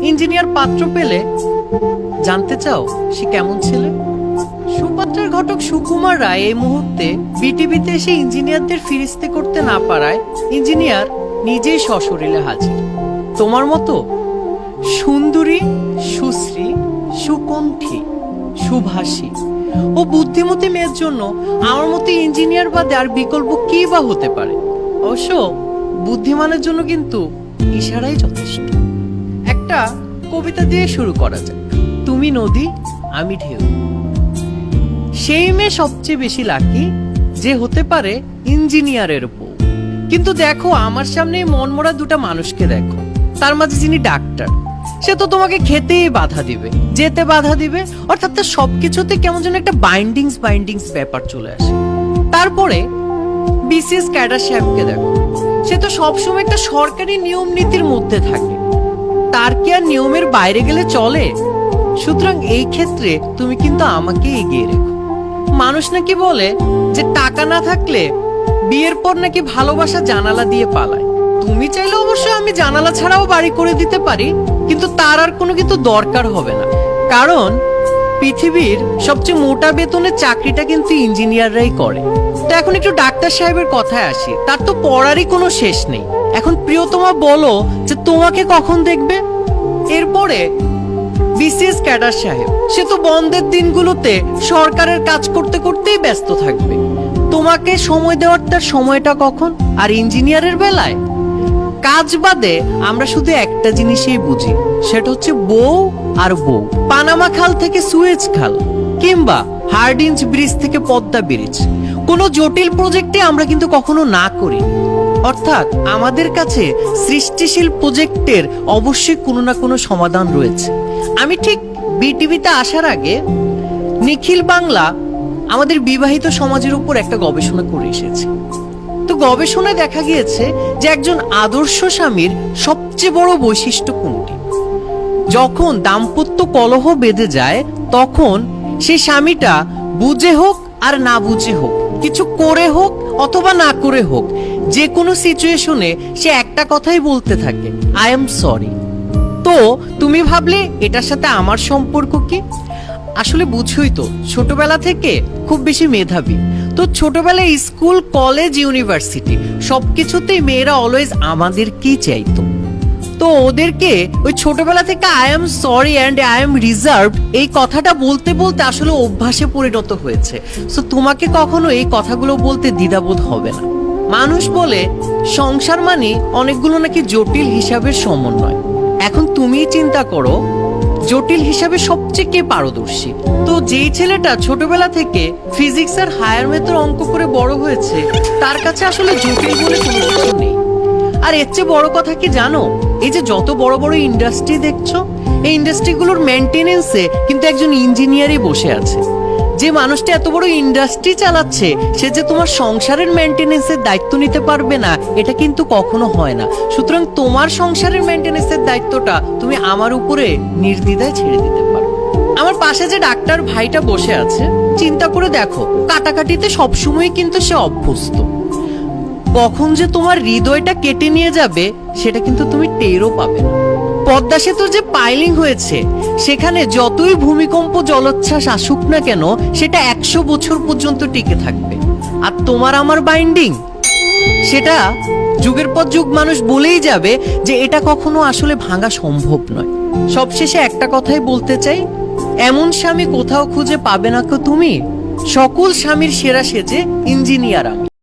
Engineer পাত্র পেলে জানতে চাও সে কেমন ছেলে? সুপাত্রের ঘটক সুকুমার রায় এই মুহূর্তে বিটিভিতে এসে ইঞ্জিনিয়ারদের ফিরিস্তি করতে না পারায় ইঞ্জিনিয়ার নিজেই সশরীরে হাজির। তোমার মতো সুন্দরী, সুশ্রী, সুকণ্ঠী, সুভাষী ও বুদ্ধিমতী মেয়ের জন্য আমার মতো ইঞ্জিনিয়ার বাদে আর বিকল্প কি বা হতে পারে? অবশ্য বুদ্ধিমানের জন্য কিন্তু ইশারাই যথেষ্ট। একটা কবিতা দিয়ে শুরু করা যাক। তুমি নদী, আমি ঢেউ। সেই মেয়ে সবচেয়ে বেশি লাকি যে হতে পারে ইঞ্জিনিয়ারের বউ। কিন্তু দেখো আমার সামনে মনমরা দুটা মানুষকে দেখো, তার মাঝে যিনি ডাক্তার, সে তো তোমাকে খেতেই বাধা দিবে, যেতে বাধা দিবে, অর্থাৎ তার সবকিছুতে কেমন যেন একটা বাইন্ডিংস ব্যাপার চলে আসে। তারপরে বিসিএস ক্যাডার সাহেবকে দেখো, সে তো সবসময় একটা সরকারি নিয়ম নীতির মধ্যে থাকে, তার কি আর নিয়মের বাইরে গেলে চলে? সুতরাং এই ক্ষেত্রে তুমি কিন্তু আমাকে এগিয়ে রেখো। মানুষ নাকি বলে যে টাকা না থাকলে বিয়ের পর নাকি ভালোবাসা জানালা দিয়ে পালায়। তুমি চাইলে অবশ্য আমি জানালা ছাড়াও বাড়ি করে দিতে পারি, কিন্তু তার আর কোনো কিন্তু দরকার হবে না, কারণ পৃথিবীর সবচেয়ে মোটা বেতনের চাকরিটা কিন্তু ইঞ্জিনিয়াররাই করে। তো এখন একটু ডাক্তার সাহেবের কথায় আসি, তার তো পড়ারই কোনো শেষ নেই। এখন প্রিয়তমা বলো যে তোমাকে কখন দেখবে? এরপরে বিসিএস ক্যাডার সাহেব, সে তো বন্ধের দিনগুলোতে সরকারের কাজ করতে করতেই ব্যস্ত থাকবে, তোমাকে সময় দেওয়ার তার সময়টা কখন? আর ইঞ্জিনিয়ারের বেলায় কাজ বাদে আমরা শুধু একটা জিনিসই বুঝি, সেটা হচ্ছে বউ আর বউ। পানামা খাল থেকে সুয়েজ খাল কিংবা হার্ডিঞ্জ ব্রিজ থেকে পদ্মা ব্রিজ, কোনো জটিল প্রজেক্টে আমরা কিন্তু কখনো না করি। অর্থাৎ আমাদের কাছে সৃষ্টিশীল প্রজেক্টের অবশ্যই কোনো না কোনো সমাধান রয়েছে। আমি ঠিক বিটিভিতে আসার আগে নিখিল বাংলা আমাদের বিবাহিত সমাজের উপর একটা গবেষণা করে এসেছে। তো গবেষণায় দেখা গিয়েছে যে একজন আদর্শ স্বামীর সবচেয়ে বড় বৈশিষ্ট্য কোনটি? যখন দাম্পত্য কলহ বেঁধে যায় তখন সেই স্বামীটা বুঝে হোক আর না বুঝে হোক, কিছু করে হোক অথবা না করে হোক, যে কোনো সিচুয়েশনে সে একটা কথাই বলতে থাকে, আই এম সরি। তো তুমি ভাবলে এটার সাথে আমার সম্পর্ক কি? আসলে বুঝই তো, ছোটবেলা থেকে খুব বেশি মেধাবী, তো ছোটবেলায় স্কুল, কলেজ, ইউনিভার্সিটি সবকিছুতেই মেয়েরা অলওয়েজ আমাদেরকেই চাইতো। তো ওদেরকে ওই ছোটবেলা থেকে I am sorry and I am reserve এই কথাটা বলতে বলতে আসলে অভ্যাসে পরিণত হয়েছে। সো তোমাকে কখনো এই কথাগুলো বলতে দ্বিধাবোধ হবে না। মানুষ বলে সংসার মানে অনেকগুলো নাকি জটিল হিসাবের সমন্বয়। এখন তুমি চিন্তা করো, জটিল হিসাবে সবচেয়ে কে পারদর্শী? তো যেই ছেলেটা ছোটবেলা থেকে ফিজিক্স আর হায়ার ম্যাথের অঙ্ক করে বড় হয়েছে, তার কাছে আসলে জটিল বলে কোনো কিছু নেই। আর এর চেয়ে বড় কথা কি জানো? এই যে যত বড় বড় ইন্ডাস্ট্রি দেখছো, এই ইন্ডাস্ট্রিগুলোর মেইনটেনেন্সে কিন্তু একজন ইঞ্জিনিয়ারই বসে আছে। যে মানুষটা এত বড় ইন্ডাস্ট্রি চালাচ্ছে, সে যে তোমার সংসারের মেইনটেনেন্সের দায়িত্ব নিতে পারবে না, এটা কিন্তু কখনো হয় না। সুতরাং তোমার সংসারের মেইনটেনেন্সের দায়িত্বটা তুমি আমার উপরে নির্দ্বিধায় ছেড়ে দিতে পারো। আমার পাশে যে ডাক্তার ভাইটা বসে আছে, চিন্তা করে দেখো, কাটাকাটিতে সবসময় কিন্তু সে অভ্যস্ত। কখন যে তোমার হৃদয়টা কেটে নিয়ে যাবে সেটা কিন্তু তুমি টেরও পাবে না। পদ্মা সেতুর যে পাইলিং হয়েছে, সেখানে যতই ভূমিকম্প, জলোচ্ছ্বাস আসুক না কেন, সেটা 100 বছর পর্যন্ত টিকে থাকবে। আর তোমার আমার বাইন্ডিং, সেটা যুগের পর যুগ মানুষ বলেই যাবে যে এটা কখনো আসলে ভাঙা সম্ভব নয়। সবশেষে একটা কথাই বলতে চাই, এমন স্বামী কোথাও খুঁজে পাবে না কো তুমি। সকল স্বামীর সেরা সেজে ইঞ্জিনিয়ার আমি।